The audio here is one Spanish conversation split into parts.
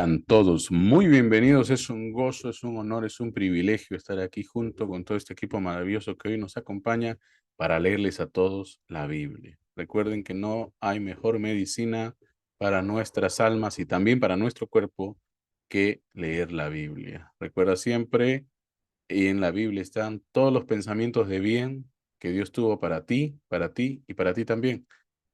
Sean todos muy bienvenidos. Es un gozo, es un honor, es un privilegio estar aquí junto con todo este equipo maravilloso que hoy nos acompaña para leerles a todos la Biblia. Recuerden que no hay mejor medicina para nuestras almas y también para nuestro cuerpo que leer la Biblia. Recuerda siempre, y en la Biblia están todos los pensamientos de bien que Dios tuvo para ti y para ti también,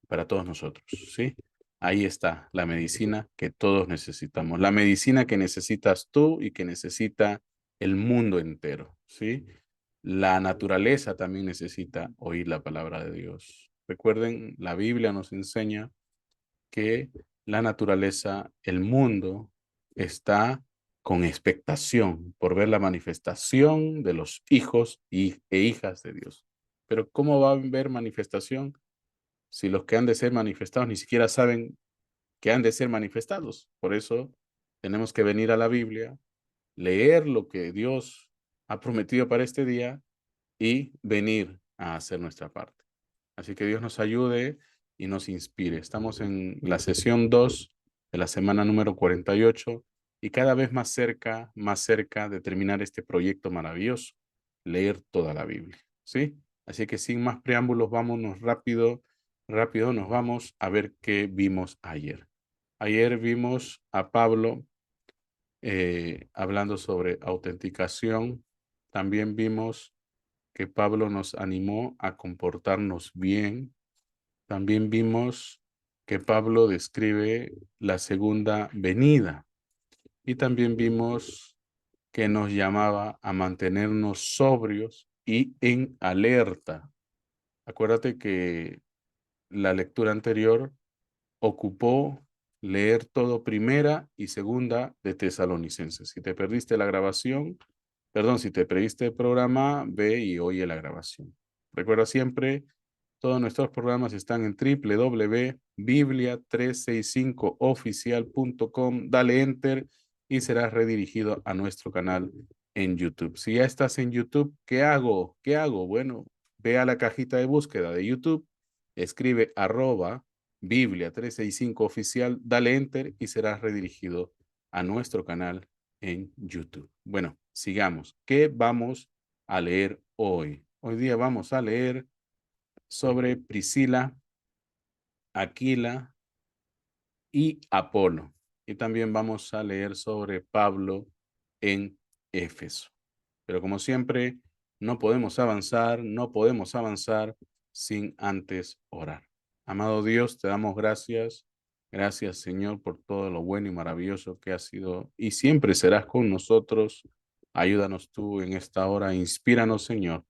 para todos nosotros, ¿sí? Ahí está la medicina que todos necesitamos, la medicina que necesitas tú y que necesita el mundo entero, ¿sí? La naturaleza también necesita oír la palabra de Dios. Recuerden, la Biblia nos enseña que la naturaleza, el mundo, está con expectación por ver la manifestación de los hijos e hijas de Dios. Pero ¿cómo va a haber manifestación si los que han de ser manifestados ni siquiera saben que han de ser manifestados? Por eso tenemos que venir a la Biblia, leer lo que Dios ha prometido para este día y venir a hacer nuestra parte. Así que Dios nos ayude y nos inspire. Estamos en la sesión 2 de la semana número 48 y cada vez más cerca de terminar este proyecto maravilloso, leer toda la Biblia, ¿sí? Así que sin más preámbulos, vámonos rápido nos vamos a ver qué vimos ayer. Ayer vimos a Pablo hablando sobre autenticación. También vimos que Pablo nos animó a comportarnos bien. También vimos que Pablo describe la segunda venida. Y también vimos que nos llamaba a mantenernos sobrios y en alerta. Acuérdate que la lectura anterior ocupó leer todo primera y segunda de Tesalonicenses. Si te perdiste la grabación, perdón, si te perdiste el programa, ve y oye la grabación. Recuerda siempre, todos nuestros programas están en www.biblia365oficial.com. Dale enter y serás redirigido a nuestro canal en YouTube. Si ya estás en YouTube, ¿qué hago? ¿Qué hago? Bueno, ve a la cajita de búsqueda de YouTube, escribe @Biblia365 oficial, dale enter y serás redirigido a nuestro canal en YouTube. Bueno, sigamos. ¿Qué vamos a leer hoy? Hoy día vamos a leer sobre Priscila, Aquila y Apolo. Y también vamos a leer sobre Pablo en Éfeso. Pero como siempre, no podemos avanzar sin antes orar. Amado Dios, te damos gracias. Gracias, Señor, por todo lo bueno y maravilloso que has sido y siempre serás con nosotros. Ayúdanos tú en esta hora, inspíranos, Señor,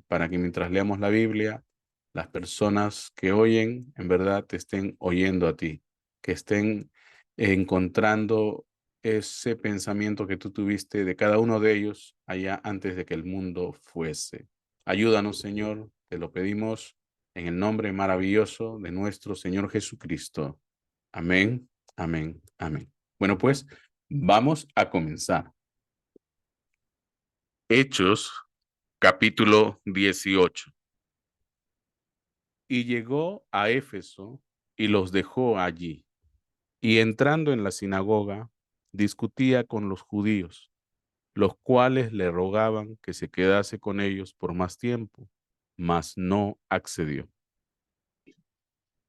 para que mientras leamos la Biblia, las personas que oyen, en verdad, te estén oyendo a ti, que estén encontrando ese pensamiento que tú tuviste de cada uno de ellos allá antes de que el mundo fuese. Ayúdanos, Señor, te lo pedimos en el nombre maravilloso de nuestro Señor Jesucristo. Amén, amén, amén. Bueno, pues vamos a comenzar. Hechos, capítulo 18. Y llegó a Éfeso y los dejó allí. Y entrando en la sinagoga, discutía con los judíos, los cuales le rogaban que se quedase con ellos por más tiempo, mas no accedió.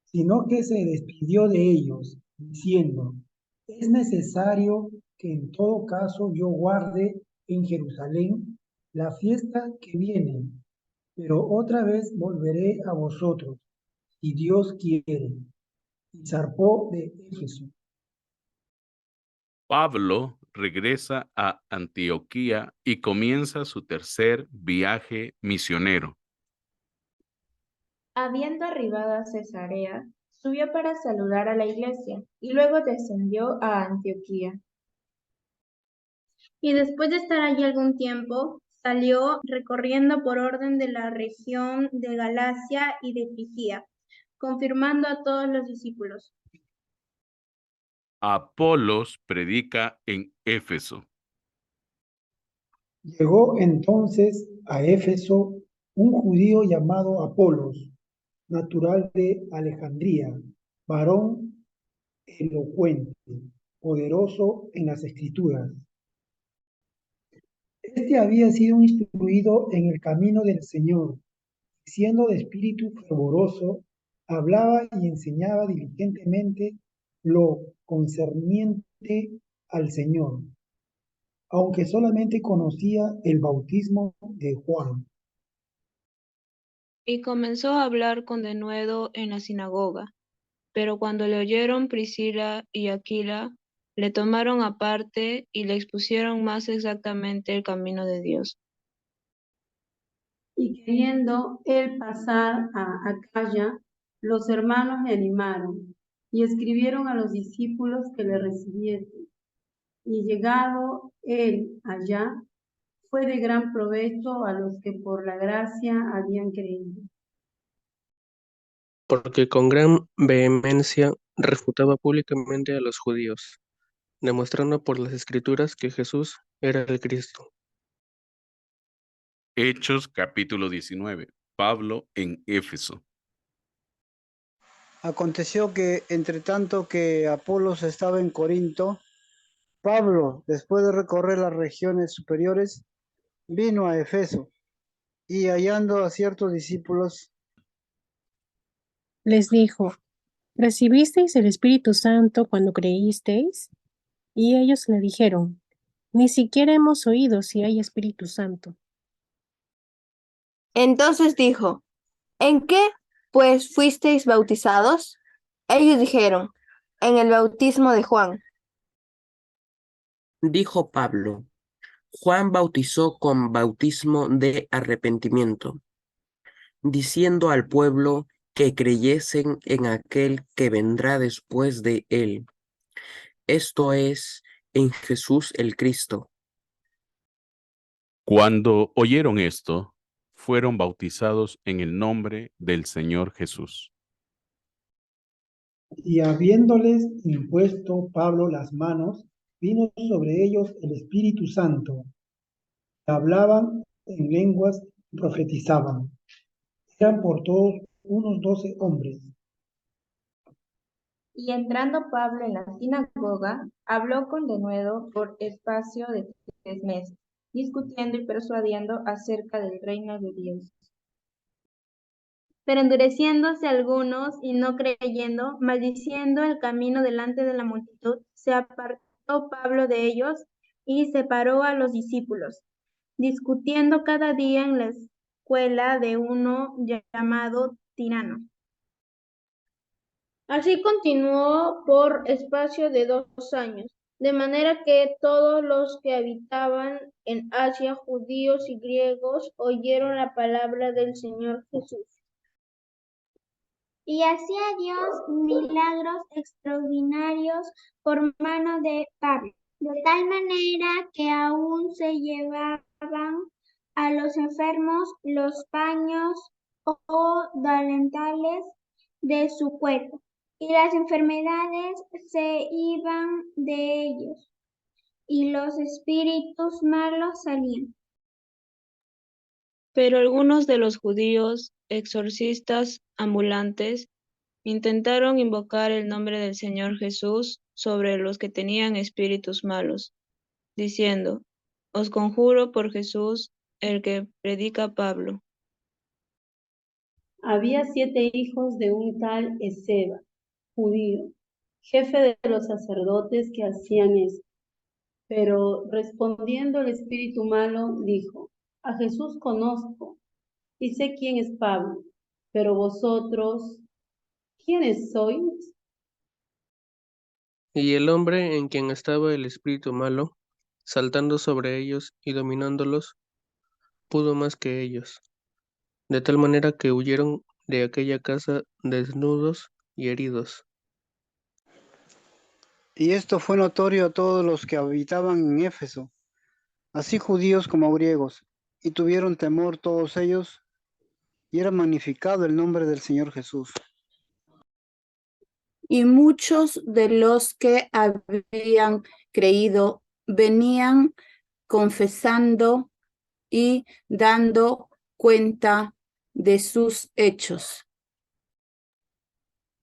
Sino que se despidió de ellos, diciendo, es necesario que en todo caso yo guarde en Jerusalén la fiesta que viene, pero otra vez volveré a vosotros, si Dios quiere. Y zarpó de Éfeso. Pablo regresa a Antioquía y comienza su tercer viaje misionero. Habiendo arribado a Cesarea, subió para saludar a la iglesia y luego descendió a Antioquía. Y después de estar allí algún tiempo, salió recorriendo por orden de la región de Galacia y de Frigia, confirmando a todos los discípulos. Apolos predica en Éfeso. Llegó entonces a Éfeso un judío llamado Apolos, natural de Alejandría, varón elocuente, poderoso en las Escrituras. Este había sido instruido en el camino del Señor, siendo de espíritu fervoroso, hablaba y enseñaba diligentemente lo concerniente al Señor, aunque solamente conocía el bautismo de Juan. Y comenzó a hablar con denuedo en la sinagoga. Pero cuando le oyeron Priscila y Aquila, le tomaron aparte y le expusieron más exactamente el camino de Dios. Y queriendo él pasar a Acaya, los hermanos le animaron y escribieron a los discípulos que le recibiesen. Y llegado él allá, fue de gran provecho a los que por la gracia habían creído. Porque con gran vehemencia refutaba públicamente a los judíos, demostrando por las Escrituras que Jesús era el Cristo. Hechos capítulo 19. Pablo en Éfeso. Aconteció que, entre tanto que Apolos estaba en Corinto, Pablo, después de recorrer las regiones superiores, vino a Efeso, y hallando a ciertos discípulos, les dijo, ¿recibisteis el Espíritu Santo cuando creísteis? Y ellos le dijeron, ni siquiera hemos oído si hay Espíritu Santo. Entonces dijo, ¿en qué, pues, fuisteis bautizados? Ellos dijeron, en el bautismo de Juan. Dijo Pablo, Juan bautizó con bautismo de arrepentimiento, diciendo al pueblo que creyesen en aquel que vendrá después de él, esto es, en Jesús el Cristo. Cuando oyeron esto, fueron bautizados en el nombre del Señor Jesús. Y habiéndoles impuesto Pablo las manos, vino sobre ellos el Espíritu Santo. Hablaban en lenguas y profetizaban. Eran por todos unos 12 hombres. Y entrando Pablo en la sinagoga, habló con denuedo por espacio de 3 meses, discutiendo y persuadiendo acerca del reino de Dios. Pero endureciéndose algunos y no creyendo, maldiciendo el camino delante de la multitud, se apartó Pablo de ellos y separó a los discípulos, discutiendo cada día en la escuela de uno llamado Tirano. Así continuó por espacio de 2 años, de manera que todos los que habitaban en Asia, judíos y griegos, oyeron la palabra del Señor Jesús. Y hacía Dios milagros extraordinarios por mano de Pablo, de tal manera que aún se llevaban a los enfermos los paños o delantales de su cuerpo, y las enfermedades se iban de ellos, y los espíritus malos salían. Pero algunos de los judíos, exorcistas ambulantes, intentaron invocar el nombre del Señor Jesús sobre los que tenían espíritus malos, diciendo, os conjuro por Jesús, el que predica Pablo. Había 7 hijos de un tal Esceva, judío, jefe de los sacerdotes que hacían esto. Pero respondiendo el espíritu malo, dijo, a Jesús conozco y sé quién es Pablo, pero vosotros, ¿quiénes sois? Y el hombre en quien estaba el espíritu malo, saltando sobre ellos y dominándolos, pudo más que ellos, de tal manera que huyeron de aquella casa desnudos y heridos. y esto fue notorio a todos los que habitaban en Éfeso, así judíos como griegos, y tuvieron temor todos ellos, y era magnificado el nombre del Señor Jesús. Y muchos de los que habían creído venían confesando y dando cuenta de sus hechos.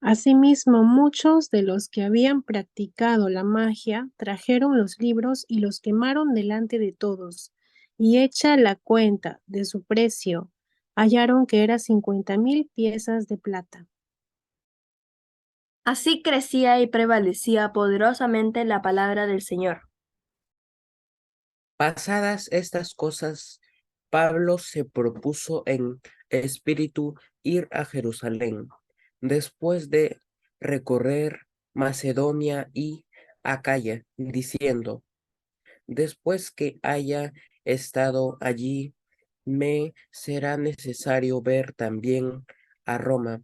Asimismo, muchos de los que habían practicado la magia trajeron los libros y los quemaron delante de todos, y hecha la cuenta de su precio, hallaron que era 50,000 piezas de plata. Así crecía y prevalecía poderosamente la palabra del Señor. Pasadas estas cosas, Pablo se propuso en espíritu ir a Jerusalén, después de recorrer Macedonia y Acaya, diciendo, después que haya estado allí, me será necesario ver también a Roma.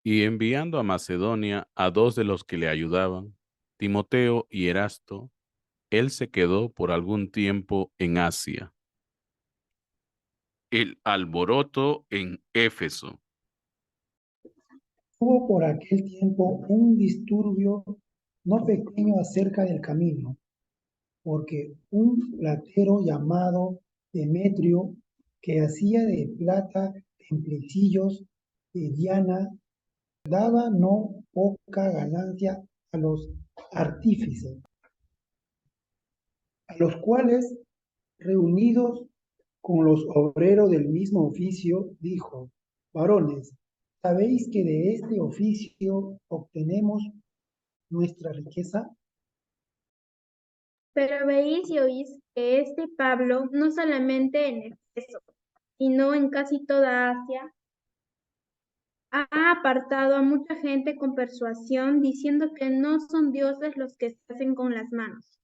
Y enviando a Macedonia a 2 de los que le ayudaban, Timoteo y Erasto, él se quedó por algún tiempo en Asia. El alboroto en Éfeso. Hubo por aquel tiempo un disturbio no pequeño acerca del camino, porque un platero llamado Demetrio, que hacía de plata templecillos de Diana, daba no poca ganancia a los artífices, a los cuales, reunidos con los obreros del mismo oficio, dijo, varones, ¿sabéis que de este oficio obtenemos nuestra riqueza? Pero veis y oís que este Pablo, no solamente en Éfeso, sino en casi toda Asia, ha apartado a mucha gente con persuasión, diciendo que no son dioses los que se hacen con las manos.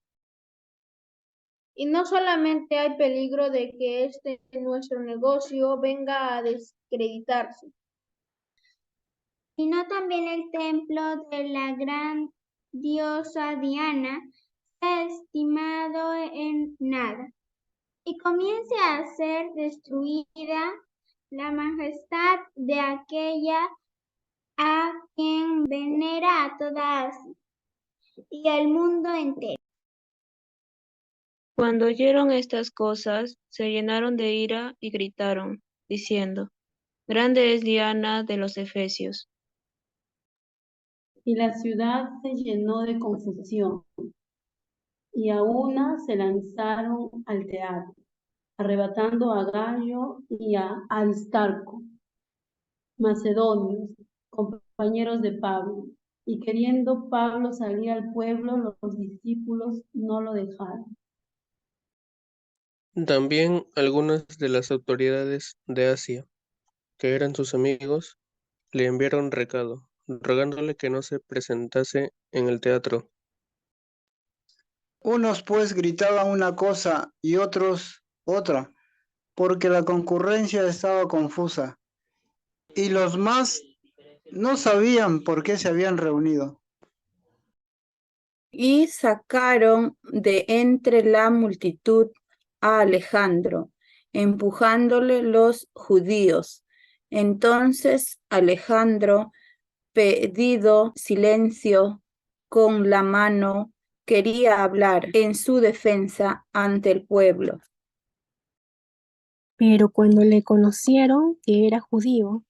Y no solamente hay peligro de que nuestro negocio venga a descreditarse, sino también el templo de la gran diosa Diana sea estimado en nada, y comience a ser destruida la majestad de aquella a quien venera a toda Asia y al mundo entero. Cuando oyeron estas cosas, se llenaron de ira y gritaron, diciendo, grande es Diana de los Efesios. Y la ciudad se llenó de confusión, y a una se lanzaron al teatro, arrebatando a Gallo y a Aristarco, macedonios, compañeros de Pablo, y queriendo Pablo salir al pueblo, los discípulos no lo dejaron. También algunas de las autoridades de Asia, que eran sus amigos, le enviaron recado, rogándole que no se presentase en el teatro. Unos pues gritaban una cosa y otros otra, porque la concurrencia estaba confusa, y los más no sabían por qué se habían reunido. Y sacaron de entre la multitud a Alejandro, empujándole los judíos. Entonces Alejandro, pedido silencio con la mano, quería hablar en su defensa ante el pueblo. Pero cuando le conocieron que era judío,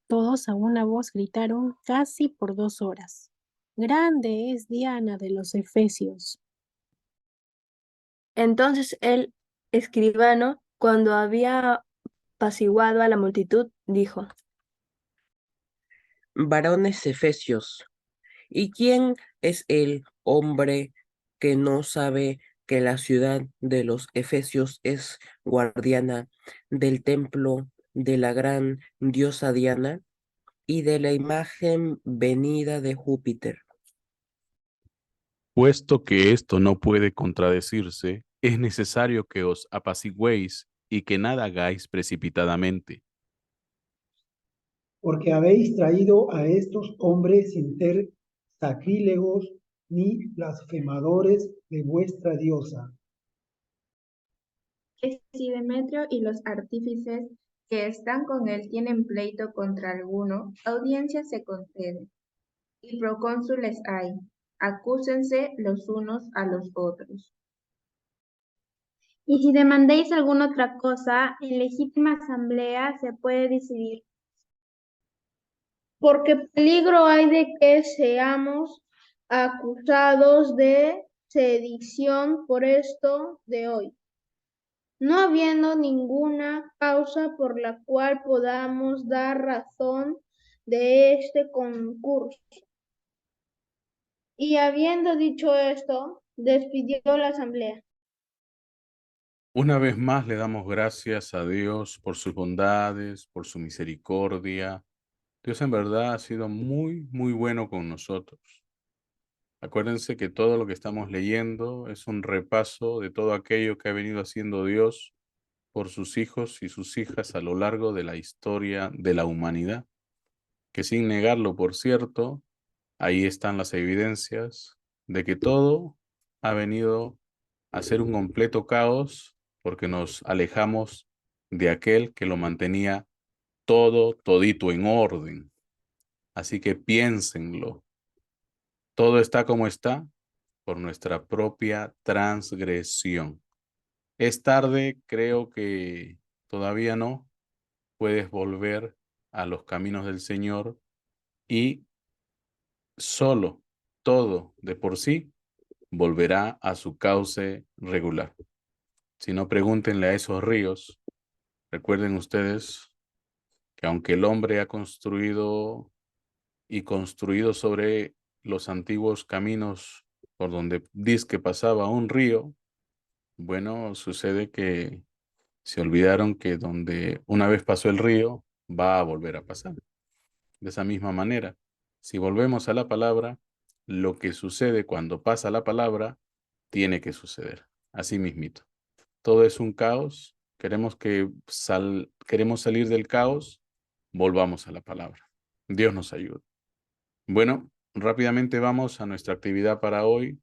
todos a una voz gritaron casi por 2 horas. Grande es Diana de los Efesios. Entonces el escribano, cuando había apaciguado a la multitud, dijo, Varones Efesios, ¿y quién es el hombre que no sabe que la ciudad de los Efesios es guardiana del templo de la gran diosa Diana y de la imagen venida de Júpiter? Puesto que esto no puede contradecirse, es necesario que os apacigüéis y que nada hagáis precipitadamente. Porque habéis traído a estos hombres sin ser sacrílegos ni blasfemadores de vuestra diosa. que si Demetrio y los artífices que están con él tienen pleito contra alguno, audiencia se concede, y procónsules hay, acúsense los unos a los otros. Y si demandéis alguna otra cosa, en legítima asamblea se puede decidir. porque peligro hay de que seamos acusados de sedición por esto de hoy, no habiendo ninguna causa por la cual podamos dar razón de este concurso. Y habiendo dicho esto, despidió la asamblea. Una vez más le damos gracias a Dios por sus bondades, por su misericordia. Dios en verdad ha sido muy, muy bueno con nosotros. Acuérdense que todo lo que estamos leyendo es un repaso de todo aquello que ha venido haciendo Dios por sus hijos y sus hijas a lo largo de la historia de la humanidad. Que sin negarlo, por cierto, ahí están las evidencias de que todo ha venido a ser un completo caos porque nos alejamos de aquel que lo mantenía todo, todito en orden. Así que piénsenlo. Todo está como está por nuestra propia transgresión. Es tarde, creo que todavía no. Puedes volver a los caminos del Señor y solo todo de por sí volverá a su cauce regular. Si no, pregúntenle a esos ríos. Recuerden ustedes que aunque el hombre ha construido sobre los antiguos caminos por donde dice que pasaba un río, bueno, sucede que se olvidaron que donde una vez pasó el río, va a volver a pasar. De esa misma manera, si volvemos a la palabra, lo que sucede cuando pasa la palabra, tiene que suceder. Así mismito. Todo es un caos. Queremos salir del caos, volvamos a la palabra. Dios nos ayude. Bueno, rápidamente vamos a nuestra actividad para hoy.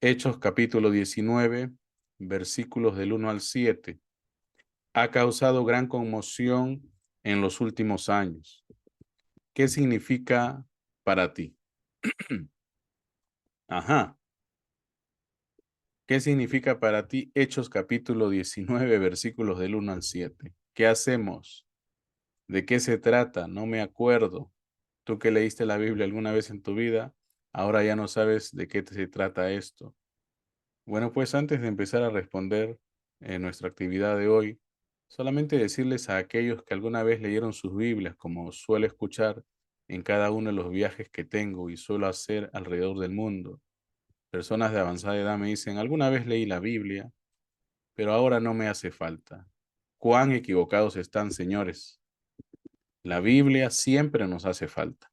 Hechos capítulo 19, versículos del 1 al 7. Ha causado gran conmoción en los últimos años. ¿Qué significa para ti? Ajá. ¿Qué significa para ti Hechos capítulo 19, versículos del 1 al 7? ¿Qué hacemos? ¿De qué se trata? No me acuerdo. Tú que leíste la Biblia alguna vez en tu vida, ahora ya no sabes de qué se trata esto. Bueno, pues antes de empezar a responder en nuestra actividad de hoy, solamente decirles a aquellos que alguna vez leyeron sus Biblias, como suelo escuchar en cada uno de los viajes que tengo y suelo hacer alrededor del mundo. Personas de avanzada edad me dicen, alguna vez leí la Biblia, pero ahora no me hace falta. ¿Cuán equivocados están, señores? La Biblia siempre nos hace falta.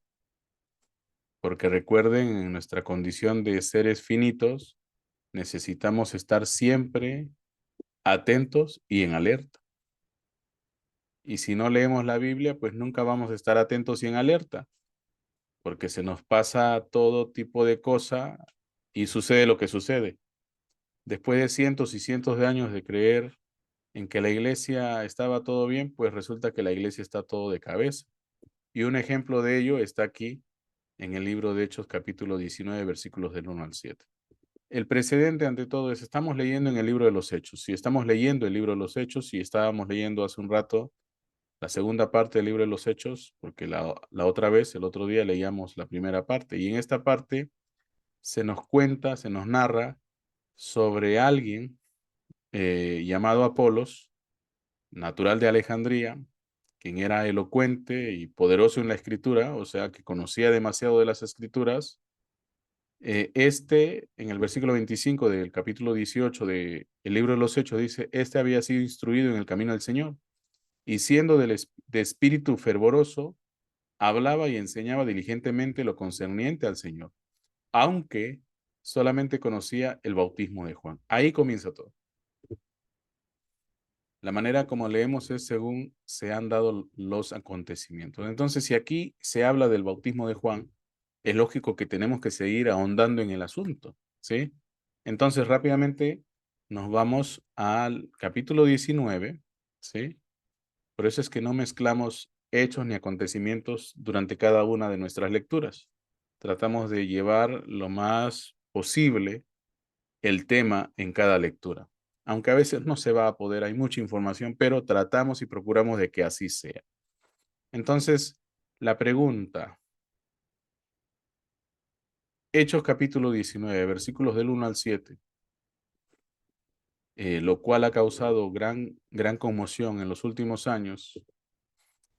Porque recuerden, en nuestra condición de seres finitos, necesitamos estar siempre atentos y en alerta. Y si no leemos la Biblia, pues nunca vamos a estar atentos y en alerta, porque se nos pasa todo tipo de cosa y sucede lo que sucede. Después de cientos y cientos de años de creer en que la iglesia estaba todo bien, pues resulta que la iglesia está todo de cabeza. Y un ejemplo de ello está aquí en el libro de Hechos capítulo 19, versículos del 1 al 7. El precedente ante todo es, estamos leyendo en el libro de los Hechos. Si estamos leyendo el libro de los Hechos, si estábamos leyendo hace un rato la segunda parte del libro de los Hechos, porque la otra vez, el otro día, leíamos la primera parte. Y en esta parte se nos cuenta, se nos narra sobre alguien llamado Apolos, natural de Alejandría, quien era elocuente y poderoso en la escritura, o sea, que conocía demasiado de las escrituras. En el versículo 25 del capítulo 18 del libro de los Hechos, dice, había sido instruido en el camino del Señor, y siendo de espíritu fervoroso, hablaba y enseñaba diligentemente lo concerniente al Señor, aunque solamente conocía el bautismo de Juan. Ahí comienza todo. La manera como leemos es según se han dado los acontecimientos. Entonces, si aquí se habla del bautismo de Juan, es lógico que tenemos que seguir ahondando en el asunto, ¿sí? Entonces, rápidamente nos vamos al capítulo 19, ¿sí? Por eso es que no mezclamos hechos ni acontecimientos durante cada una de nuestras lecturas. Tratamos de llevar lo más posible el tema en cada lectura. Aunque a veces no se va a poder, hay mucha información, pero tratamos y procuramos de que así sea. Entonces, La pregunta, Hechos capítulo 19, versículos del 1 al 7, lo cual ha causado gran conmoción en los últimos años.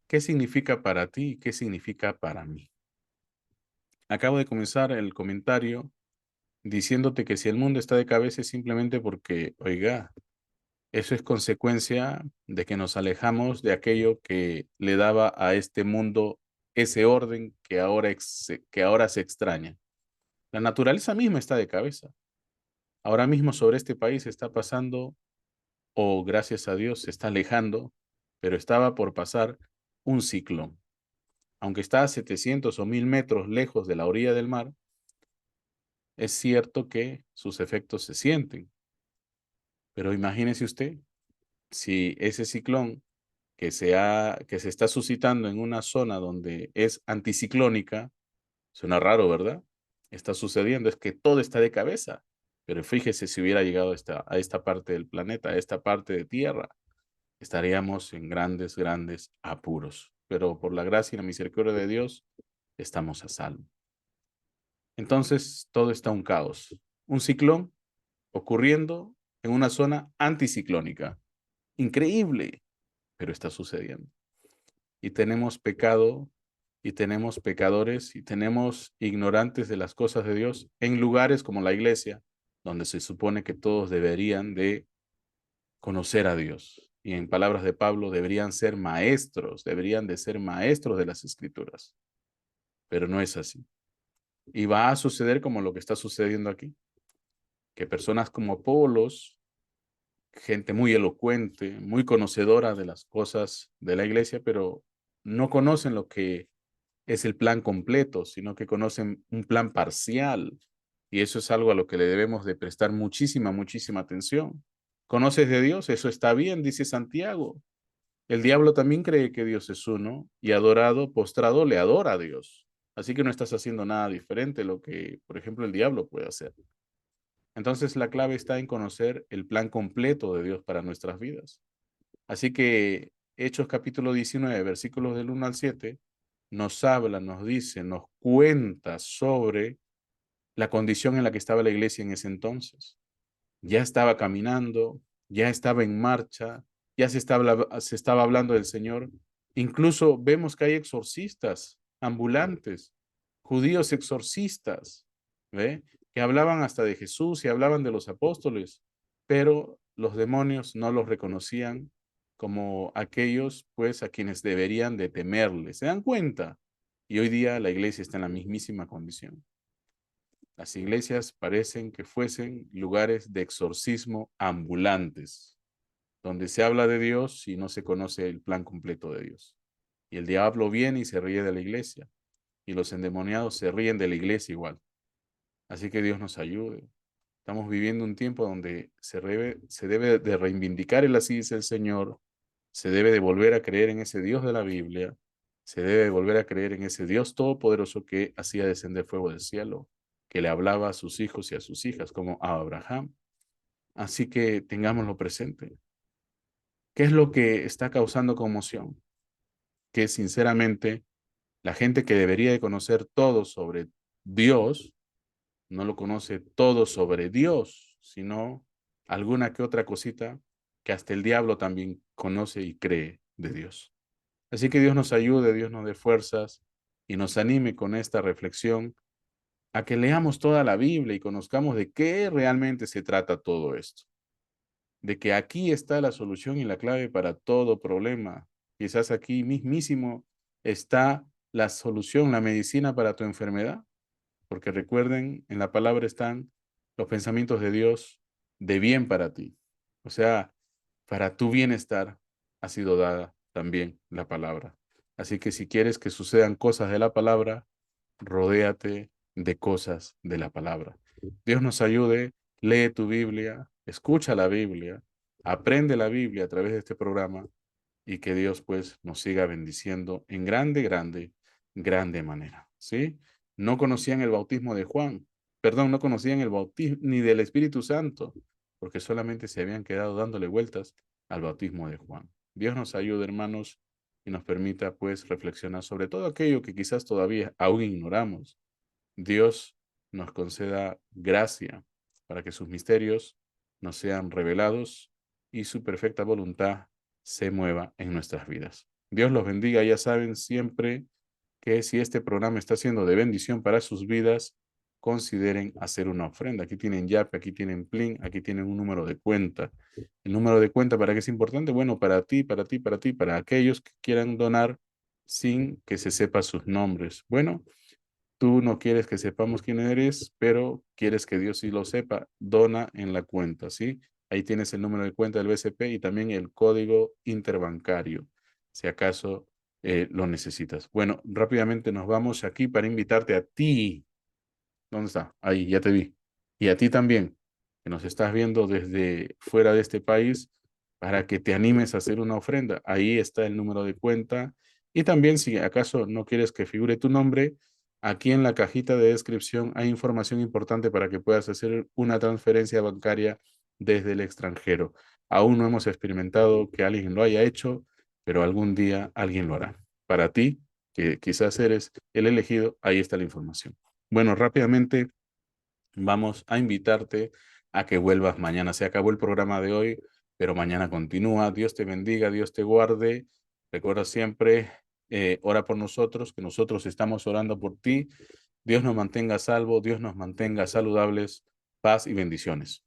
¿Qué significa para ti? ¿Qué significa para mí? Acabo de comenzar el comentario diciéndote que si el mundo está de cabeza es simplemente porque, oiga, eso es consecuencia de que nos alejamos de aquello que le daba a este mundo ese orden que ahora se extraña. La naturaleza misma está de cabeza. Ahora mismo sobre este país está pasando, o gracias a Dios se está alejando, pero estaba por pasar un ciclón. Aunque está a 700 o 1000 metros lejos de la orilla del mar, es cierto que sus efectos se sienten. Pero imagínese usted, si ese ciclón que se está suscitando en una zona donde es anticiclónica, suena raro, ¿verdad? Está sucediendo, es que todo está de cabeza. Pero fíjese si hubiera llegado a esta parte del planeta, a esta parte de Tierra, estaríamos en grandes apuros. Pero por la gracia y la misericordia de Dios, estamos a salvo. Entonces, todo está un caos. Un ciclón ocurriendo en una zona anticiclónica. Increíble, pero está sucediendo. Y tenemos pecado, y tenemos pecadores, y tenemos ignorantes de las cosas de Dios en lugares como la iglesia, donde se supone que todos deberían de conocer a Dios. Y en palabras de Pablo, deberían de ser maestros de las Escrituras. Pero no es así. Y va a suceder como lo que está sucediendo aquí, que personas como Apolos, gente muy elocuente, muy conocedora de las cosas de la iglesia, pero no conocen lo que es el plan completo, sino que conocen un plan parcial. Y eso es algo a lo que le debemos de prestar muchísima atención. ¿Conoces de Dios? Eso está bien, dice Santiago. El diablo también cree que Dios es uno y postrado, le adora a Dios. Así que no estás haciendo nada diferente de lo que, por ejemplo, el diablo puede hacer. Entonces la clave está en conocer el plan completo de Dios para nuestras vidas. Así que Hechos capítulo 19, versículos del 1 al 7, nos habla, nos dice, nos cuenta sobre la condición en la que estaba la iglesia en ese entonces. Ya estaba caminando, ya estaba en marcha, ya se estaba hablando del Señor. Incluso vemos que hay exorcistas ambulantes, judíos exorcistas, ¿ve? Que hablaban hasta de Jesús y hablaban de los apóstoles, pero los demonios no los reconocían como aquellos, pues, a quienes deberían de temerles. ¿Se dan cuenta? Y hoy día la iglesia está en la mismísima condición. Las iglesias parecen que fuesen lugares de exorcismo ambulantes, donde se habla de Dios y no se conoce el plan completo de Dios. Y el diablo viene y se ríe de la iglesia, y los endemoniados se ríen de la iglesia igual. Así que Dios nos ayude. Estamos viviendo un tiempo donde se debe de reivindicar el así dice el Señor, se debe de volver a creer en ese Dios de la Biblia, se debe de volver a creer en ese Dios todopoderoso que hacía descender fuego del cielo, que le hablaba a sus hijos y a sus hijas, como a Abraham. Así que tengámoslo presente. ¿Qué es lo que está causando conmoción? Que sinceramente la gente que debería de conocer todo sobre Dios, no lo conoce todo sobre Dios, sino alguna que otra cosita que hasta el diablo también conoce y cree de Dios. Así que Dios nos ayude, Dios nos dé fuerzas y nos anime con esta reflexión a que leamos toda la Biblia y conozcamos de qué realmente se trata todo esto. De que aquí está la solución y la clave para todo problema. Quizás aquí mismísimo está la solución, la medicina para tu enfermedad. Porque recuerden, en la palabra están los pensamientos de Dios de bien para ti. O sea, para tu bienestar ha sido dada también la palabra. Así que si quieres que sucedan cosas de la palabra, rodéate de cosas de la palabra. Dios nos ayude, lee tu Biblia, escucha la Biblia, aprende la Biblia a través de este programa y que Dios pues nos siga bendiciendo en grande manera, ¿sí? No conocían el bautismo de Juan, perdón, no conocían el bautismo ni del Espíritu Santo, porque solamente se habían quedado dándole vueltas al bautismo de Juan. Dios nos ayude, hermanos, y nos permita pues reflexionar sobre todo aquello que quizás todavía aún ignoramos. Dios nos conceda gracia para que sus misterios nos sean revelados y su perfecta voluntad se mueva en nuestras vidas. Dios los bendiga. Ya saben siempre que si este programa está siendo de bendición para sus vidas, consideren hacer una ofrenda. Aquí tienen Yape, aquí tienen Plin, aquí tienen un número de cuenta. ¿El número de cuenta para qué es importante? Bueno, para ti, para aquellos que quieran donar sin que se sepa sus nombres. Bueno, tú no quieres que sepamos quién eres, pero quieres que Dios sí lo sepa, dona en la cuenta, ¿sí? Ahí tienes el número de cuenta del BCP y también el código interbancario, si acaso lo necesitas. Bueno, rápidamente nos vamos aquí para invitarte a ti. ¿Dónde está? Ahí, ya te vi. Y a ti también, que nos estás viendo desde fuera de este país, para que te animes a hacer una ofrenda. Ahí está el número de cuenta. Y también, si acaso no quieres que figure tu nombre, aquí en la cajita de descripción hay información importante para que puedas hacer una transferencia bancaria desde el extranjero. Aún no hemos experimentado que alguien lo haya hecho, pero algún día alguien lo hará. Para ti, que quizás eres el elegido, ahí está la información. Bueno, rápidamente vamos a invitarte a que vuelvas mañana. Se acabó el programa de hoy, pero mañana continúa. Dios te bendiga, Dios te guarde. Recuerda siempre, ora por nosotros, que nosotros estamos orando por ti. Dios nos mantenga a salvo, Dios nos mantenga saludables. Paz y bendiciones.